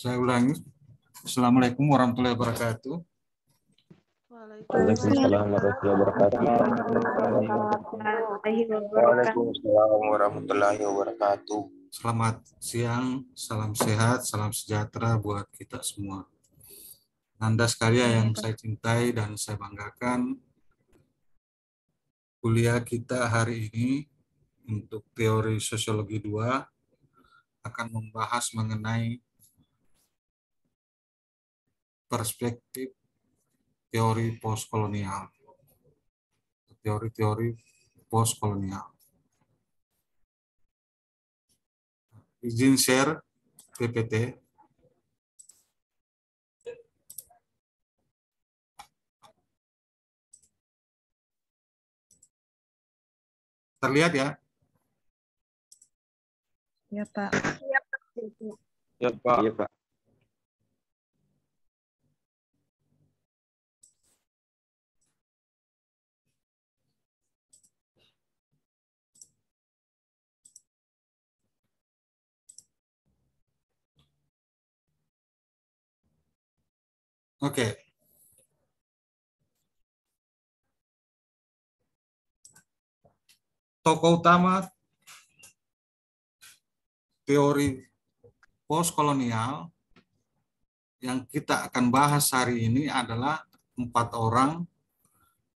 Saya ulangi. Assalamualaikum warahmatullahi wabarakatuh. Waalaikumsalam warahmatullahi wabarakatuh. Waalaikumsalam warahmatullahi wabarakatuh. Selamat siang, salam sehat, salam sejahtera buat kita semua. Anda sekalian yang saya cintai dan saya banggakan, kuliah kita hari ini untuk teori sosiologi 2 akan membahas mengenai perspektif teori postkolonial. Teori-teori postkolonial. Izin share PPT. Terlihat ya? Ya, Pak. Ya, Pak. Iya, Pak. Oke. Tokoh utama teori postkolonial yang kita akan bahas hari ini adalah 4 orang.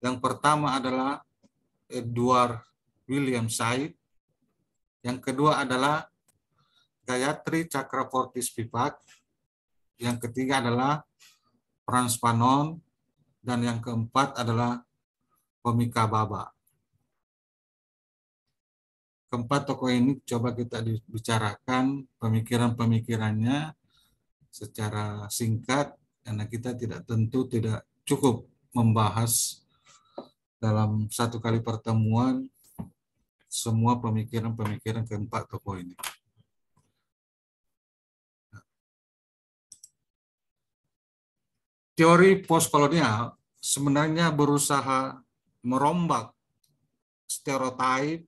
Yang pertama adalah Edward William Said. Yang kedua adalah Gayatri Chakraborty Spivak. Yang ketiga adalah Frans Fanon. Dan yang keempat adalah Phomika Bhabha. Keempat tokoh ini coba kita bicarakan pemikiran-pemikirannya secara singkat, karena kita tidak cukup membahas dalam satu kali pertemuan semua pemikiran-pemikiran keempat tokoh ini. Teori postkolonial sebenarnya berusaha merombak stereotip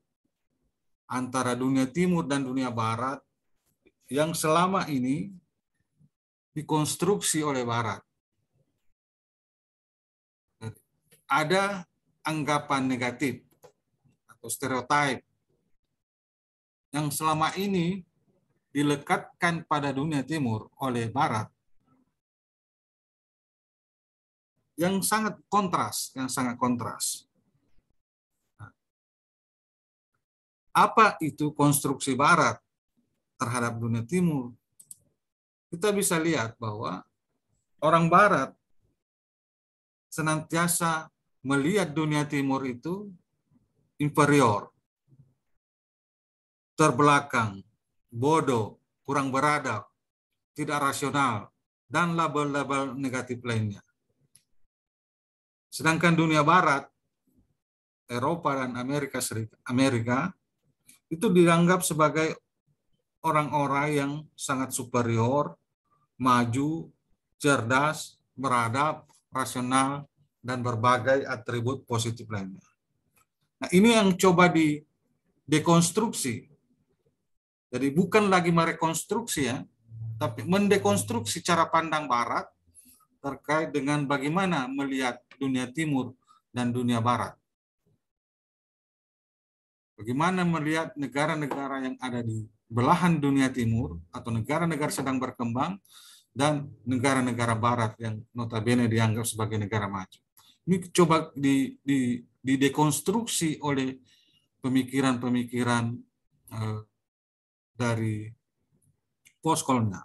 antara dunia timur dan dunia barat yang selama ini dikonstruksi oleh barat. Ada anggapan negatif atau stereotip yang selama ini dilekatkan pada dunia timur oleh barat yang sangat kontras. Apa itu konstruksi barat terhadap dunia timur? Kita bisa lihat bahwa orang barat senantiasa melihat dunia timur itu inferior, terbelakang, bodoh, kurang beradab, tidak rasional, dan label-label negatif lainnya. Sedangkan dunia barat, Eropa dan Amerika itu dianggap sebagai orang-orang yang sangat superior, maju, cerdas, beradab, rasional, dan berbagai atribut positif lainnya. Nah, ini yang coba didekonstruksi. Jadi bukan lagi merekonstruksi ya, tapi mendekonstruksi cara pandang barat terkait dengan bagaimana melihat dunia timur dan dunia barat. Bagaimana melihat negara-negara yang ada di belahan dunia timur atau negara-negara sedang berkembang dan negara-negara barat yang notabene dianggap sebagai negara maju. Ini coba didekonstruksi oleh pemikiran-pemikiran dari postkolonial.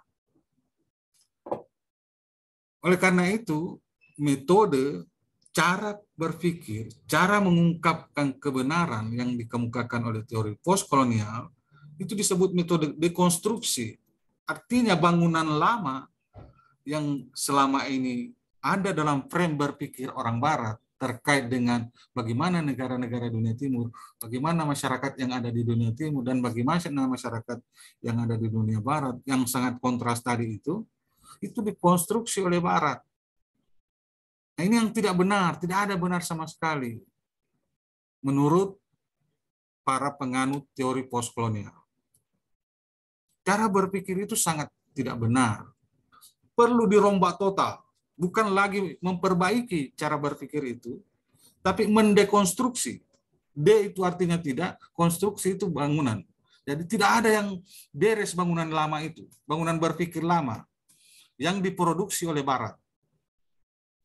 Oleh karena itu, metode, cara berpikir, cara mengungkapkan kebenaran yang dikemukakan oleh teori postkolonial itu disebut metode dekonstruksi. Artinya bangunan lama yang selama ini ada dalam frame berpikir orang barat terkait dengan bagaimana negara-negara dunia timur, bagaimana masyarakat yang ada di dunia timur, dan bagaimana masyarakat yang ada di dunia barat yang sangat kontras tadi itu dikonstruksi oleh barat. Nah, ini yang tidak benar, tidak ada benar sama sekali menurut para penganut teori postkolonial. Cara berpikir itu sangat tidak benar. perlu dirombak total. Bukan lagi memperbaiki cara berpikir itu, tapi mendekonstruksi. D itu artinya tidak, konstruksi itu bangunan. Jadi tidak ada yang beres bangunan lama itu, bangunan berpikir lama yang diproduksi oleh Barat.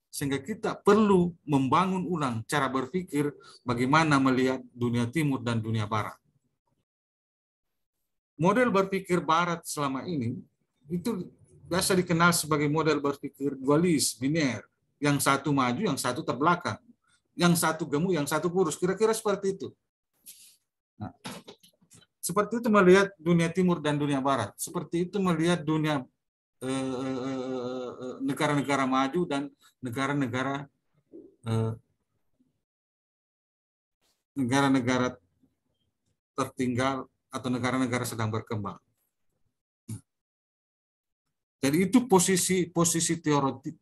Sehingga kita perlu membangun ulang cara berpikir bagaimana melihat dunia timur dan dunia barat. Model berpikir Barat selama ini itu biasa dikenal sebagai model berpikir dualis, biner. Yang satu maju, yang satu terbelakang. Yang satu gemuk, yang satu kurus. Kira-kira seperti itu. Nah, seperti itu melihat dunia timur dan dunia barat. Seperti itu melihat dunia negara-negara maju dan negara-negara tertinggal atau negara-negara sedang berkembang. Jadi itu posisi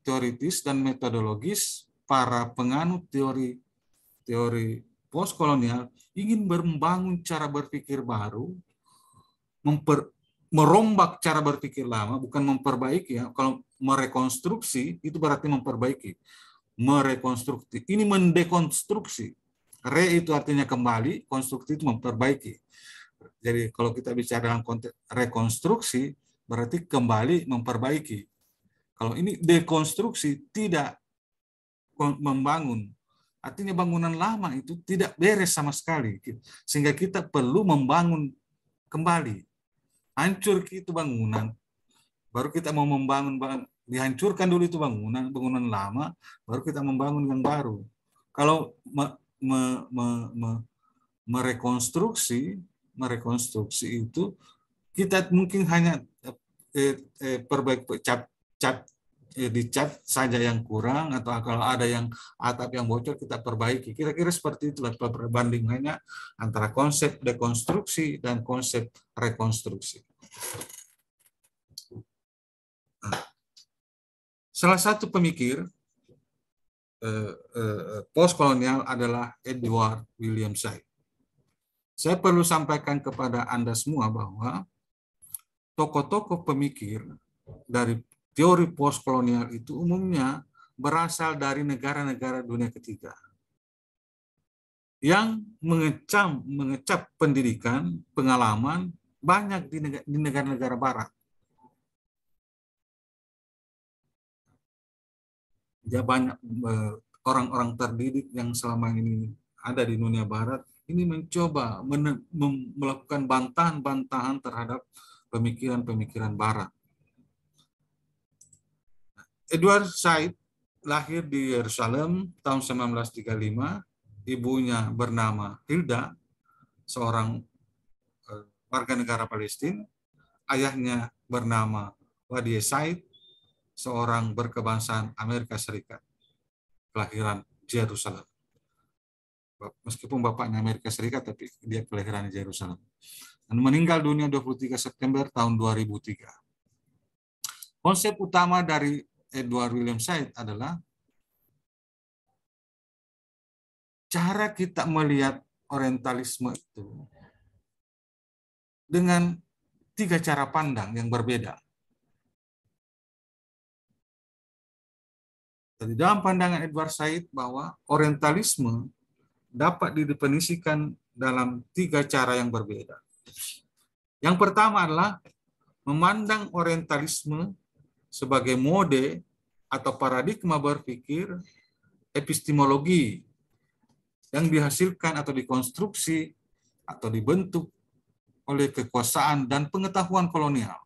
teoritis dan metodologis para penganut teori postkolonial ingin membangun cara berpikir baru, merombak cara berpikir lama, bukan memperbaiki ya. Kalau merekonstruksi itu berarti memperbaiki. Merekonstruksi. Ini mendekonstruksi. Re itu artinya kembali, konstruksi itu memperbaiki. Jadi kalau kita bicara dalam konteks rekonstruksi, berarti kembali memperbaiki. Kalau ini dekonstruksi, tidak membangun. Artinya bangunan lama itu tidak beres sama sekali. Sehingga kita perlu membangun kembali. Hancur itu bangunan, baru kita mau membangun, dihancurkan dulu itu bangunan lama, baru kita membangun yang baru. Kalau merekonstruksi itu kita mungkin hanya perbaiki dicat saja yang kurang, atau kalau ada yang atap yang bocor kita perbaiki. Kira-kira seperti itulah perbandingannya antara konsep dekonstruksi dan konsep rekonstruksi. Salah satu pemikir postkolonial adalah Edward William Said. Saya perlu sampaikan kepada Anda semua bahwa tokoh-tokoh pemikir dari teori postkolonial itu umumnya berasal dari negara-negara dunia ketiga yang mengecap pendidikan, pengalaman banyak di negara-negara barat. Ya, banyak orang-orang terdidik yang selama ini ada di dunia barat ini mencoba melakukan bantahan-bantahan terhadap pemikiran-pemikiran barat. Edward Said lahir di Yerusalem tahun 1935, ibunya bernama Hilda, seorang warga negara Palestina, ayahnya bernama Wadie Said, seorang berkebangsaan Amerika Serikat, kelahiran Yerusalem. Meskipun bapaknya Amerika Serikat, tapi dia kelahiran di Yerusalem. Dan meninggal dunia 23 September tahun 2003. Konsep utama dari Edward William Said adalah cara kita melihat orientalisme itu dengan 3 cara pandang yang berbeda. Jadi dalam pandangan Edward Said bahwa orientalisme dapat didefinisikan dalam 3 cara yang berbeda. Yang pertama adalah memandang orientalisme sebagai mode atau paradigma berpikir epistemologi yang dihasilkan atau dikonstruksi atau dibentuk oleh kekuasaan dan pengetahuan kolonial.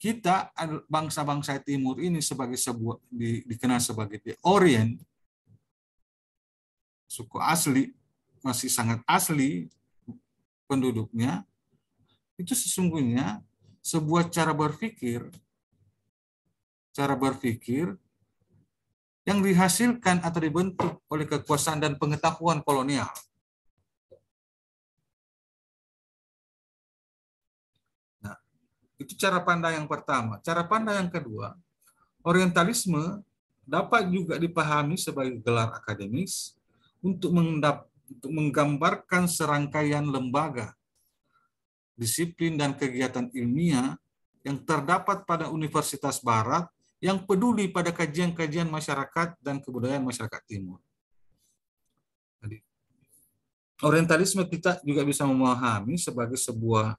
Kita bangsa-bangsa timur ini sebagai sebuah dikenal sebagai the Orient, suku asli, masih sangat asli penduduknya, itu sesungguhnya sebuah cara berpikir yang dihasilkan atau dibentuk oleh kekuasaan dan pengetahuan kolonial. Nah, itu cara pandang yang pertama. Cara pandang yang kedua, orientalisme dapat juga dipahami sebagai gelar akademis untuk menggambarkan serangkaian lembaga disiplin dan kegiatan ilmiah yang terdapat pada Universitas Barat yang peduli pada kajian-kajian masyarakat dan kebudayaan masyarakat Timur. Jadi, orientalisme kita juga bisa memahami sebagai sebuah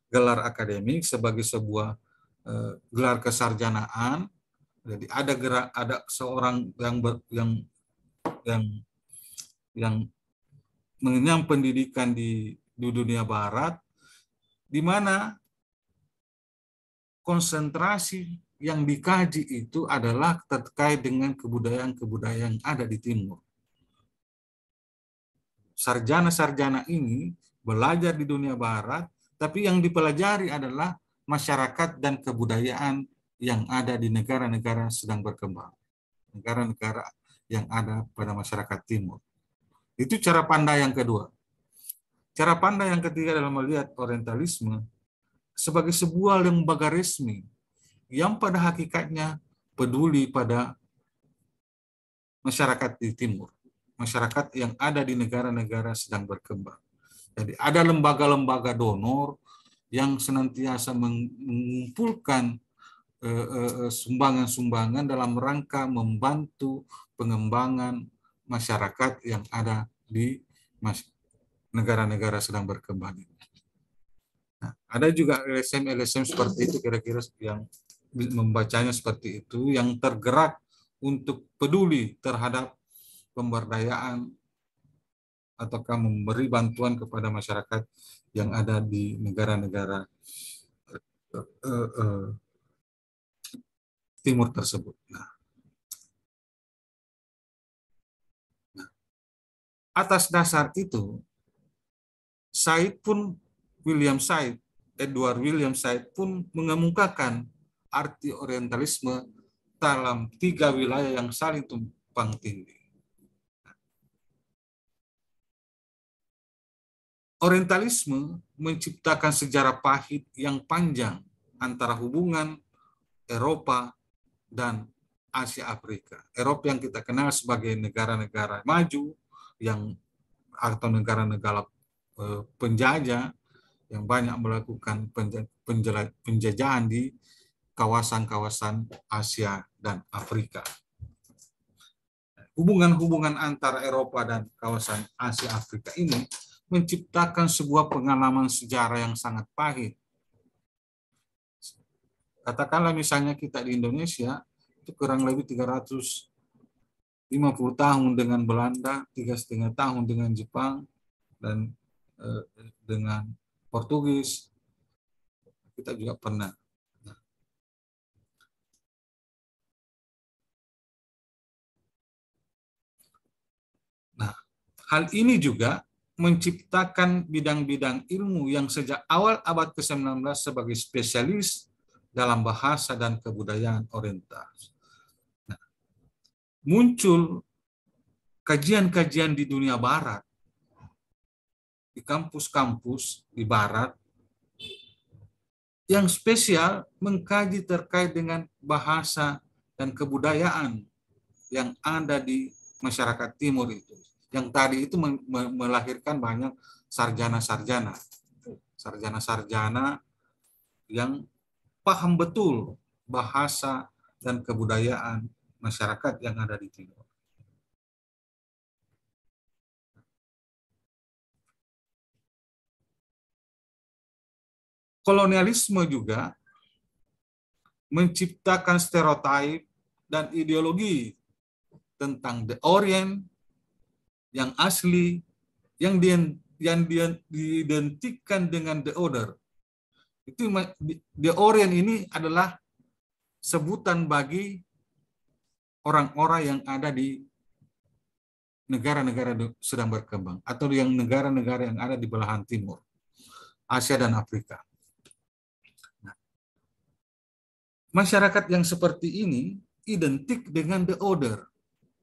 gelar akademik, sebagai sebuah gelar kesarjanaan. Jadi ada seorang yang mengenyam pendidikan di dunia Barat, di mana konsentrasi yang dikaji itu adalah terkait dengan kebudayaan-kebudayaan yang ada di Timur. Sarjana-sarjana ini belajar di dunia Barat, tapi yang dipelajari adalah masyarakat dan kebudayaan yang ada di negara-negara sedang berkembang. Negara-negara yang ada pada masyarakat Timur. Itu cara pandang yang kedua. Cara pandang yang ketiga dalam melihat orientalisme sebagai sebuah lembaga resmi yang pada hakikatnya peduli pada masyarakat di Timur, masyarakat yang ada di negara-negara sedang berkembang. Jadi ada lembaga-lembaga donor yang senantiasa mengumpulkan sumbangan-sumbangan dalam rangka membantu pengembangan masyarakat yang ada di negara-negara sedang berkembang. Nah, ada juga LSM seperti itu, kira-kira yang membacanya seperti itu, yang tergerak untuk peduli terhadap pemberdayaan ataukah memberi bantuan kepada masyarakat yang ada di negara-negara Timur tersebut. Nah, atas dasar itu, Edward William Said pun mengemukakan arti orientalisme dalam 3 wilayah yang saling tumpang tindih. Orientalisme menciptakan sejarah pahit yang panjang antara hubungan Eropa dan Asia Afrika. Eropa yang kita kenal sebagai negara-negara maju atau negara-negara penjajah yang banyak melakukan penjajahan di kawasan-kawasan Asia dan Afrika. Hubungan-hubungan antara Eropa dan kawasan Asia Afrika ini menciptakan sebuah pengalaman sejarah yang sangat pahit. Katakanlah misalnya kita di Indonesia, itu kurang lebih 350 tahun dengan Belanda, 3,5 tahun dengan Jepang, dan dengan Portugis. Kita juga pernah. Nah, hal ini juga menciptakan bidang-bidang ilmu yang sejak awal abad ke-19 sebagai spesialis dalam bahasa dan kebudayaan Oriental. Nah, muncul kajian-kajian di dunia Barat, di kampus-kampus di Barat, yang spesial mengkaji terkait dengan bahasa dan kebudayaan yang ada di masyarakat Timur itu. Yang tadi itu melahirkan banyak sarjana-sarjana yang paham betul bahasa dan kebudayaan masyarakat yang ada di Timur. Kolonialisme juga menciptakan stereotip dan ideologi tentang the Orient yang asli, yang diidentikan dengan the other. Itu the Orient ini adalah sebutan bagi orang-orang yang ada di negara-negara sedang berkembang atau yang negara-negara yang ada di belahan timur, Asia dan Afrika. Nah, masyarakat yang seperti ini identik dengan the order,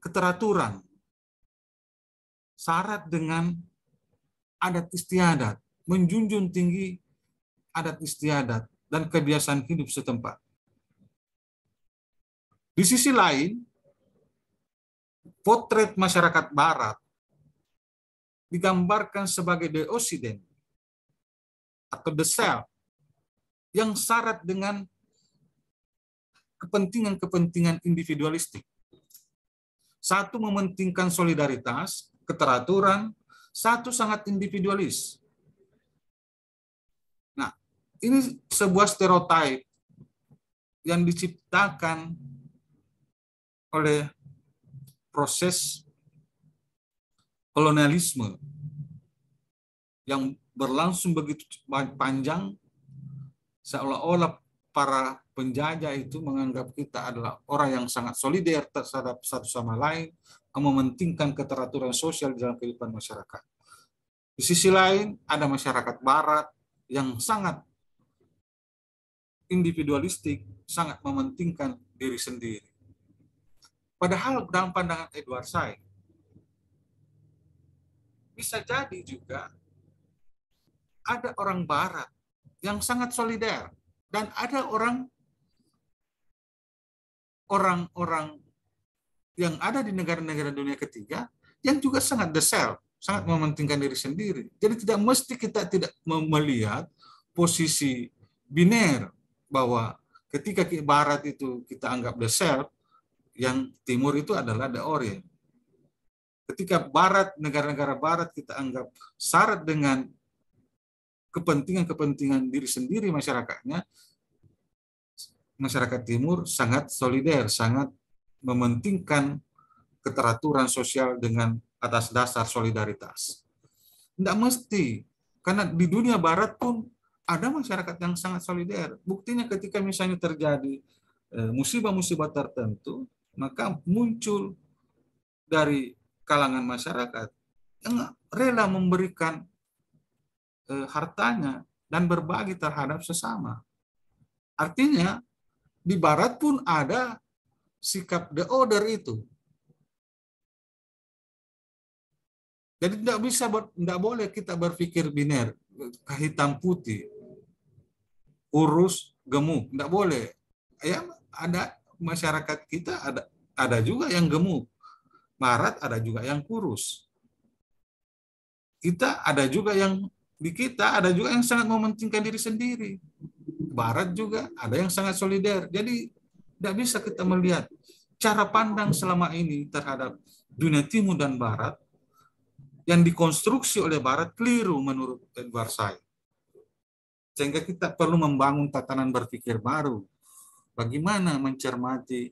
keteraturan, syarat dengan adat istiadat, menjunjung tinggi adat istiadat dan kebiasaan hidup setempat. Di sisi lain, potret masyarakat Barat digambarkan sebagai the Occident atau the self yang syarat dengan kepentingan-kepentingan individualistik. Satu mementingkan solidaritas, keteraturan, satu sangat individualis. Nah, ini sebuah stereotip yang diciptakan oleh proses kolonialisme yang berlangsung begitu panjang, seolah-olah para penjajah itu menganggap kita adalah orang yang sangat solider terhadap satu sama lain, mementingkan keteraturan sosial dalam kehidupan masyarakat. Di sisi lain, ada masyarakat barat yang sangat individualistik, sangat mementingkan diri sendiri. Padahal dalam pandangan Edward Said, bisa jadi juga ada orang barat yang sangat solider dan ada orang-orang yang ada di negara-negara dunia ketiga yang juga sangat the self, sangat mementingkan diri sendiri. Jadi tidak mesti kita tidak melihat posisi biner bahwa ketika barat itu kita anggap the self, yang timur itu adalah the orient. Ketika barat, negara-negara barat kita anggap syarat dengan kepentingan-kepentingan diri sendiri masyarakatnya, masyarakat timur sangat solider, sangat mementingkan keteraturan sosial dengan atas dasar solidaritas. Tidak mesti, karena di dunia barat pun ada masyarakat yang sangat solider. Buktinya ketika misalnya terjadi musibah-musibah tertentu, maka muncul dari kalangan masyarakat yang rela memberikan hartanya dan berbagi terhadap sesama. Artinya di barat pun ada sikap the order itu. Jadi tidak boleh kita berpikir biner, hitam putih, kurus, gemuk, tidak boleh. Ya, ada masyarakat kita ada juga yang gemuk. Barat ada juga yang kurus. Kita ada juga yang sangat mementingkan diri sendiri. Barat juga ada yang sangat solider. Jadi tidak bisa kita melihat cara pandang selama ini terhadap dunia timur dan barat yang dikonstruksi oleh barat keliru menurut Edward Said. Sehingga kita perlu membangun tatanan berpikir baru. Bagaimana mencermati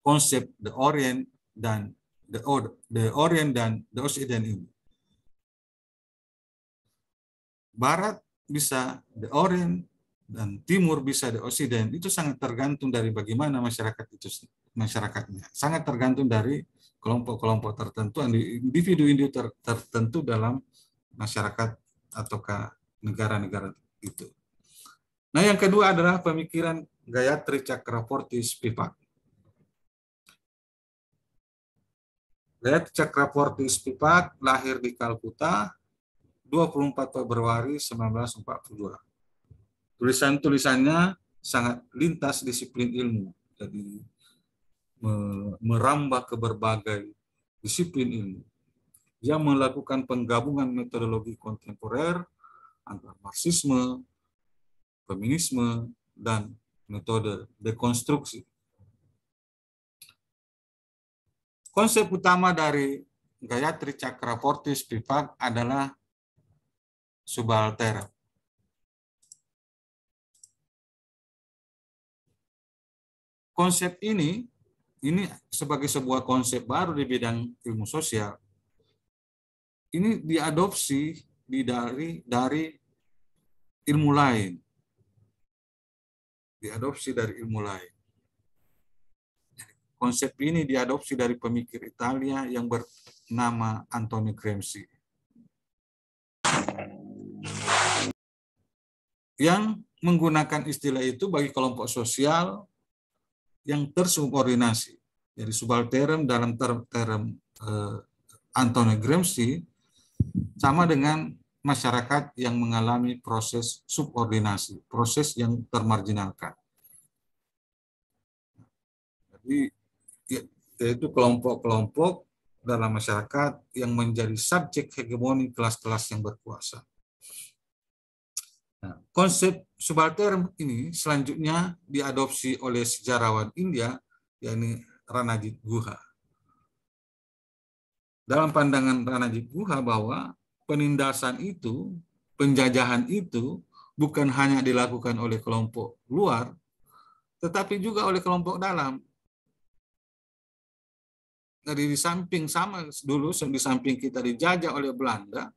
konsep the Orient dan the Occident ini. Barat bisa the Orient dan Timur bisa the Occident. Itu sangat tergantung dari bagaimana masyarakatnya. Sangat tergantung dari kelompok-kelompok tertentu, individu-individu tertentu dalam masyarakat ataukah negara-negara itu. Nah, yang kedua adalah pemikiran Gayatri Chakraborty Spivak. Gayatri Chakraborty Spivak lahir di Kalkuta 24 Februari 1942. Tulisan-tulisannya sangat lintas disiplin ilmu, jadi merambah ke berbagai disiplin ilmu. Dia melakukan penggabungan metodologi kontemporer antara Marxisme, feminisme, dan metode dekonstruksi. Konsep utama dari Gayatri Chakraborty Spivak adalah subaltern. Konsep ini sebagai sebuah konsep baru di bidang ilmu sosial. Ini diadopsi dari ilmu lain. Diadopsi dari ilmu lain. Konsep ini diadopsi dari pemikir Italia yang bernama Antonio Gramsci, yang menggunakan istilah itu bagi kelompok sosial yang tersubordinasi. Jadi subaltern dalam term Antonio Gramsci sama dengan masyarakat yang mengalami proses subordinasi, proses yang termarginalkan. Jadi yaitu kelompok-kelompok dalam masyarakat yang menjadi subjek hegemoni kelas-kelas yang berkuasa. Nah, konsep subaltern ini selanjutnya diadopsi oleh sejarawan India, yakni Ranajit Guha. Dalam pandangan Ranajit Guha bahwa penindasan itu, penjajahan itu bukan hanya dilakukan oleh kelompok luar, tetapi juga oleh kelompok dalam. Jadi di samping sama dulu, di samping kita dijajah oleh Belanda,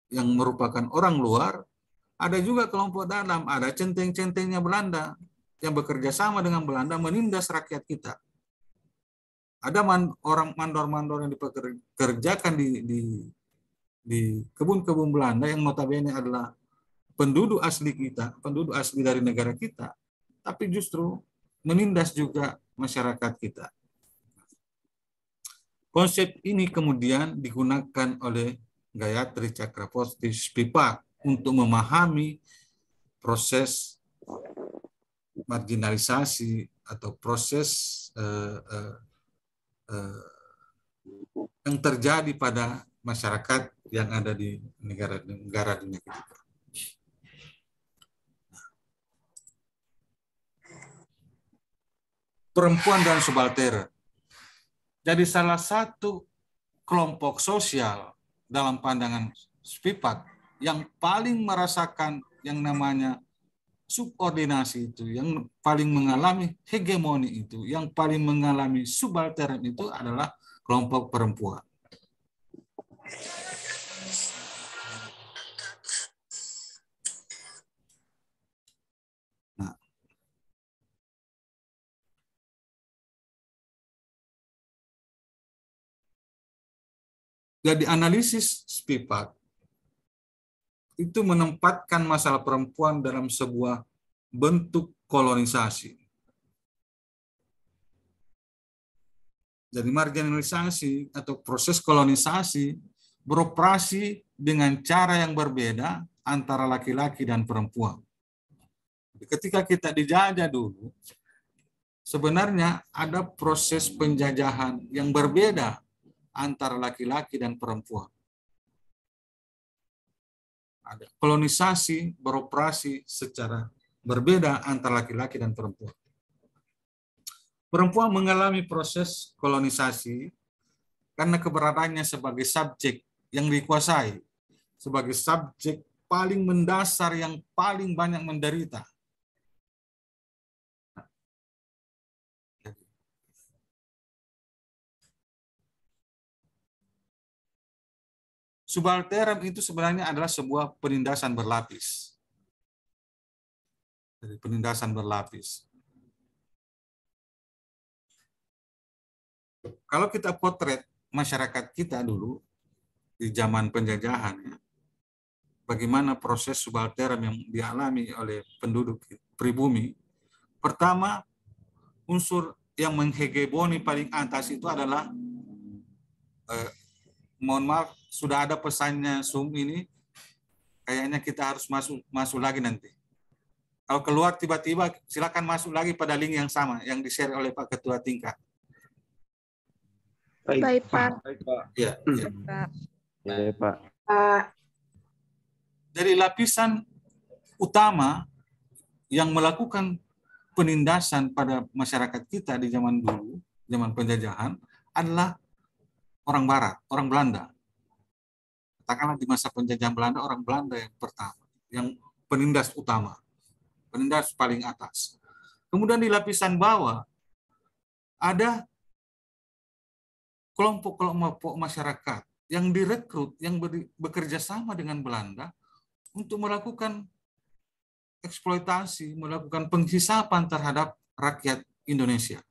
yang merupakan orang luar, ada juga kelompok dalam, ada centeng-centengnya Belanda yang bekerja sama dengan Belanda menindas rakyat kita. Ada orang mandor-mandor yang dipekerjakan di kebun-kebun Belanda yang notabene adalah penduduk asli kita, penduduk asli dari negara kita, tapi justru menindas juga masyarakat kita. Konsep ini kemudian digunakan oleh Gayatri Chakraborty Spivak untuk memahami proses marginalisasi atau proses yang terjadi pada masyarakat yang ada di negara dunia kita. Perempuan dan subaltern. Jadi salah satu kelompok sosial dalam pandangan Spivak yang paling merasakan yang namanya subordinasi itu, yang paling mengalami hegemoni itu, yang paling mengalami subaltern itu adalah kelompok perempuan. Nah, jadi analisis Spivak itu menempatkan masalah perempuan dalam sebuah bentuk kolonisasi. Jadi marginalisasi atau proses kolonisasi beroperasi dengan cara yang berbeda antara laki-laki dan perempuan. Ketika kita dijajah dulu, sebenarnya ada proses penjajahan yang berbeda antara laki-laki dan perempuan. Ada kolonisasi beroperasi secara berbeda antara laki-laki dan perempuan. Perempuan mengalami proses kolonisasi karena keberadaannya sebagai subjek yang dikuasai, sebagai subjek paling mendasar yang paling banyak menderita. Subaltern itu sebenarnya adalah sebuah penindasan berlapis. Jadi penindasan berlapis. Kalau kita potret masyarakat kita dulu di zaman penjajahan, bagaimana proses subaltern yang dialami oleh penduduk pribumi. Pertama, unsur yang menghegemoni paling atas itu adalah mohon maaf, sudah ada pesannya Zoom ini, kayaknya kita harus masuk lagi nanti. Kalau keluar tiba-tiba silakan masuk lagi pada link yang sama yang di-share oleh Pak Ketua Tingkat. Baik, Pak. Baik, Pak. Ya, ya. Ya, Pak. Jadi lapisan utama yang melakukan penindasan pada masyarakat kita di zaman dulu, zaman penjajahan, adalah orang Barat, orang Belanda. Katakanlah di masa penjajahan Belanda, orang Belanda yang pertama, yang penindas utama, penindas paling atas. Kemudian di lapisan bawah, ada kelompok-kelompok masyarakat yang direkrut, yang bekerja sama dengan Belanda untuk melakukan eksploitasi, melakukan penghisapan terhadap rakyat Indonesia,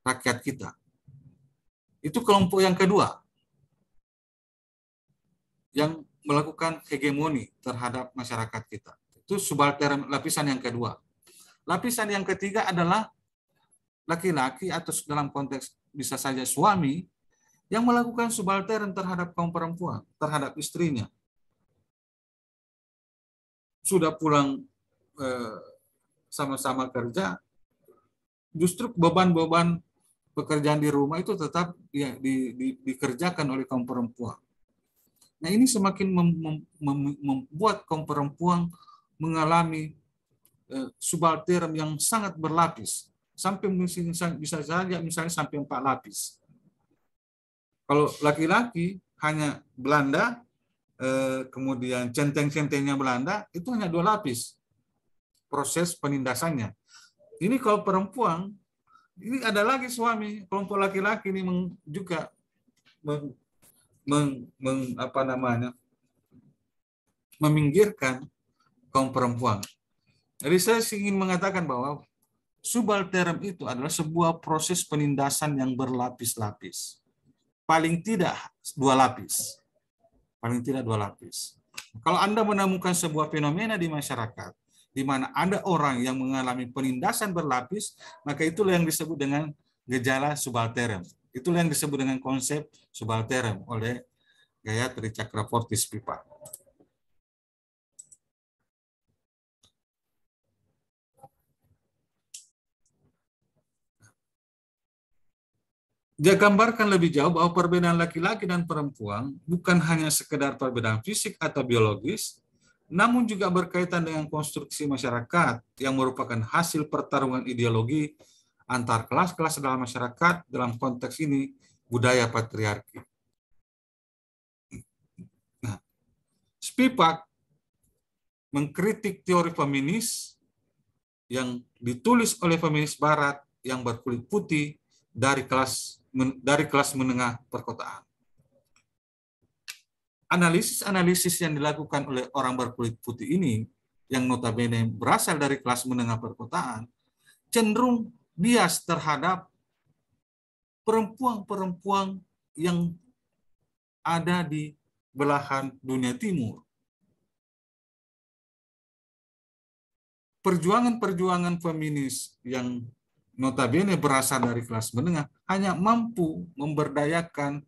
rakyat kita. Itu kelompok yang kedua, yang melakukan hegemoni terhadap masyarakat kita. Itu subaltern, lapisan yang kedua. Lapisan yang ketiga adalah laki-laki atau dalam konteks bisa saja suami yang melakukan subaltern terhadap kaum perempuan, terhadap istrinya. Sudah pulang sama-sama kerja, justru beban-beban pekerjaan di rumah itu tetap ya, dikerjakan oleh kaum perempuan. Nah, ini semakin membuat kaum perempuan mengalami subaltern yang sangat berlapis, sampai bisa saja misalnya sampai 4 lapis. Kalau laki-laki hanya Belanda, kemudian centeng-centengnya Belanda, itu hanya 2 lapis proses penindasannya. Ini kalau perempuan, ini ada lagi suami, kelompok laki-laki ini juga meminggirkan kaum perempuan. Jadi saya ingin mengatakan bahwa subaltern itu adalah sebuah proses penindasan yang berlapis-lapis. Paling tidak 2 lapis. Paling tidak 2 lapis. Kalau Anda menemukan sebuah fenomena di masyarakat, di mana ada orang yang mengalami penindasan berlapis, maka itulah yang disebut dengan gejala subaltern. Itulah yang disebut dengan konsep subaltern oleh Gayatri Chakravorty Spivak. Dia gambarkan lebih jauh bahwa perbedaan laki-laki dan perempuan bukan hanya sekedar perbedaan fisik atau biologis, namun juga berkaitan dengan konstruksi masyarakat yang merupakan hasil pertarungan ideologi antar kelas-kelas dalam masyarakat, dalam konteks ini budaya patriarki. Nah, Spivak mengkritik teori feminis yang ditulis oleh feminis barat yang berkulit putih dari kelas menengah perkotaan. Analisis-analisis yang dilakukan oleh orang berkulit putih ini, yang notabene berasal dari kelas menengah perkotaan, cenderung bias terhadap perempuan-perempuan yang ada di belahan dunia timur. Perjuangan-perjuangan feminis yang notabene berasal dari kelas menengah hanya mampu memberdayakan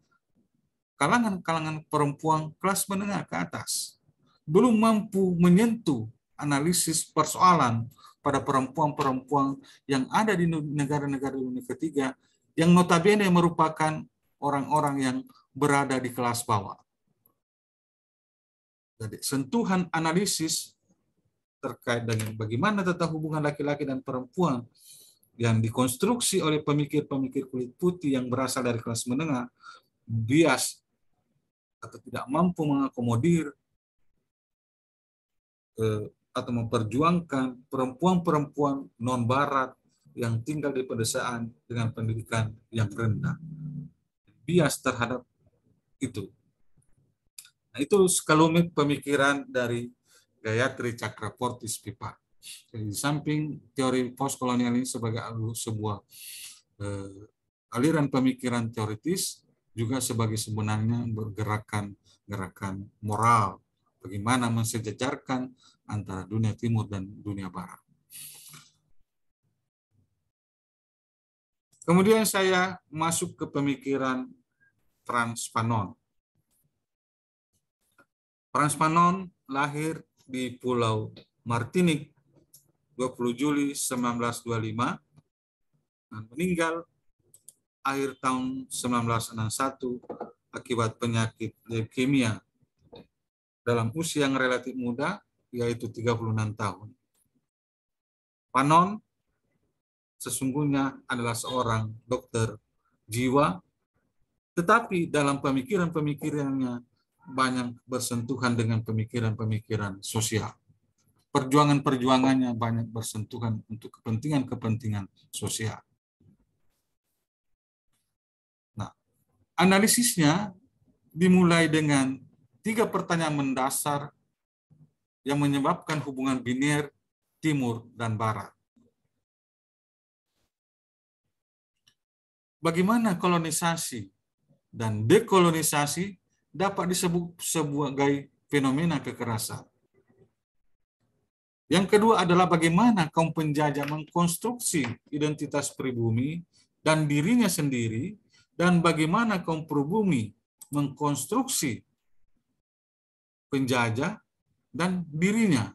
kalangan-kalangan perempuan kelas menengah ke atas. Belum mampu menyentuh analisis persoalan pada perempuan-perempuan yang ada di negara-negara dunia ketiga yang notabene merupakan orang-orang yang berada di kelas bawah. Jadi sentuhan analisis terkait dengan bagaimana tata hubungan laki-laki dan perempuan yang dikonstruksi oleh pemikir-pemikir kulit putih yang berasal dari kelas menengah, bias atau tidak mampu mengakomodir atau memperjuangkan perempuan-perempuan non-barat yang tinggal di pedesaan dengan pendidikan yang rendah. Bias terhadap itu. Nah, itu sekelumit pemikiran dari Gayatri Chakravorty Spivak. Jadi, di samping teori postkolonial ini sebagai sebuah aliran pemikiran teoritis, juga sebagai sebenarnya gerakan moral, bagaimana mensejajarkan antara dunia timur dan dunia barat. Kemudian saya masuk ke pemikiran Frantz Fanon. Frantz Fanon lahir di Pulau Martinique 20 Juli 1925 dan meninggal akhir tahun 1961 akibat penyakit leukemia dalam usia yang relatif muda, yaitu 36 tahun. Fanon sesungguhnya adalah seorang dokter jiwa, tetapi dalam pemikiran-pemikirannya banyak bersentuhan dengan pemikiran-pemikiran sosial. Perjuangan-perjuangannya banyak bersentuhan untuk kepentingan-kepentingan sosial. Nah, analisisnya dimulai dengan 3 pertanyaan mendasar yang menyebabkan hubungan biner timur dan barat. Bagaimana kolonisasi dan dekolonisasi dapat disebut sebagai fenomena kekerasan. Yang kedua adalah bagaimana kaum penjajah mengkonstruksi identitas pribumi dan dirinya sendiri, dan bagaimana kaum pribumi mengkonstruksi penjajah dan dirinya.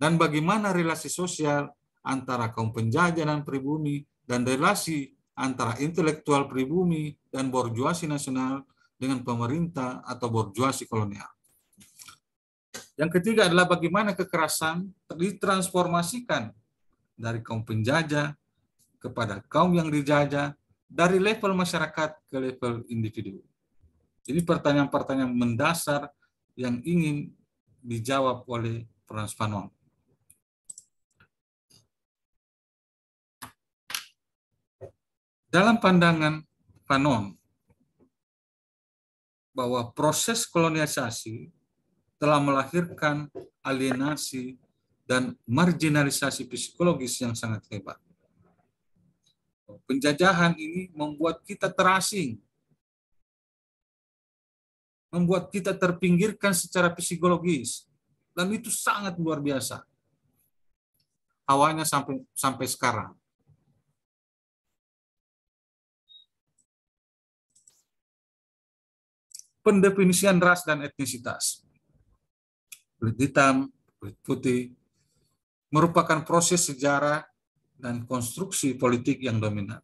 Dan bagaimana relasi sosial antara kaum penjajah dan pribumi, dan relasi antara intelektual pribumi dan borjuasi nasional dengan pemerintah atau borjuasi kolonial. Yang ketiga adalah bagaimana kekerasan ditransformasikan dari kaum penjajah kepada kaum yang dijajah, dari level masyarakat ke level individu. Ini pertanyaan-pertanyaan mendasar yang ingin dijawab oleh Frans Fanon. Dalam pandangan Fanon, bahwa proses kolonialisasi telah melahirkan alienasi dan marginalisasi psikologis yang sangat hebat. Penjajahan ini membuat kita terasing, membuat kita terpinggirkan secara psikologis, dan itu sangat luar biasa. Awalnya sampai sekarang. Pendefinisian ras dan etnisitas. Kulit hitam, kulit putih, merupakan proses sejarah dan konstruksi politik yang dominan.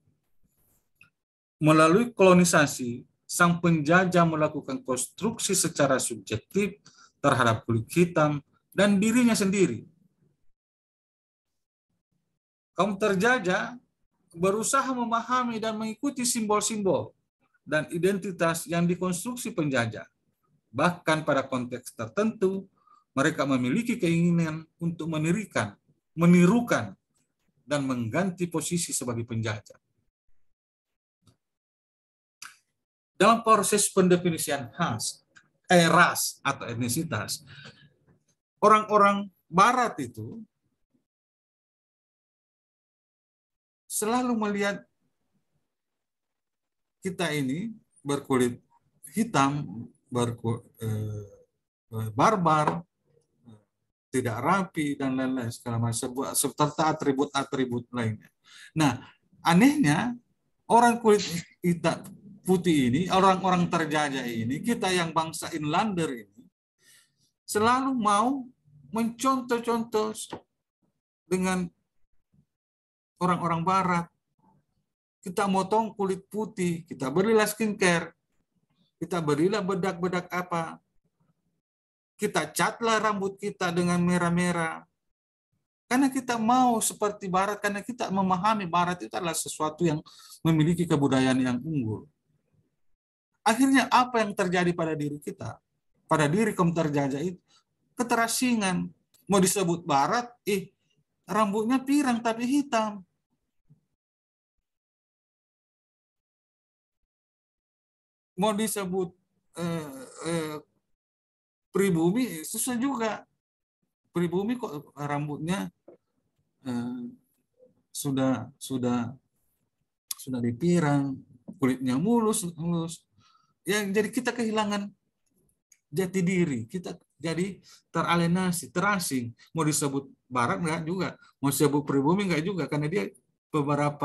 Melalui kolonisasi, sang penjajah melakukan konstruksi secara subjektif terhadap kulit hitam dan dirinya sendiri. Kaum terjajah berusaha memahami dan mengikuti simbol-simbol dan identitas yang dikonstruksi penjajah. Bahkan pada konteks tertentu, mereka memiliki keinginan untuk menirukan, dan mengganti posisi sebagai penjajah. Dalam proses pendefinisian ras atau etnisitas, orang-orang Barat itu selalu melihat kita ini berkulit hitam, barbar, tidak rapi, dan lain-lain segala macam, serta atribut-atribut lainnya. Nah, anehnya orang kulit hitam putih ini, orang-orang terjajah ini, kita yang bangsa inlander ini, selalu mau mencontoh-contoh dengan orang-orang Barat. Kita motong kulit putih, kita berilah skincare, kita berilah bedak-bedak apa, kita catlah rambut kita dengan merah-merah. Karena kita mau seperti Barat, karena kita memahami Barat itu adalah sesuatu yang memiliki kebudayaan yang unggul. Akhirnya apa yang terjadi pada diri kita, pada diri kaum terjajah itu, keterasingan. Mau disebut Barat, rambutnya pirang tapi hitam. Mau disebut pribumi, susah juga. Pribumi kok rambutnya sudah dipirang, kulitnya mulus. Ya, jadi kita kehilangan jati diri, kita jadi teralienasi, terasing. Mau disebut Barat enggak juga, mau disebut pribumi enggak juga, karena dia beberapa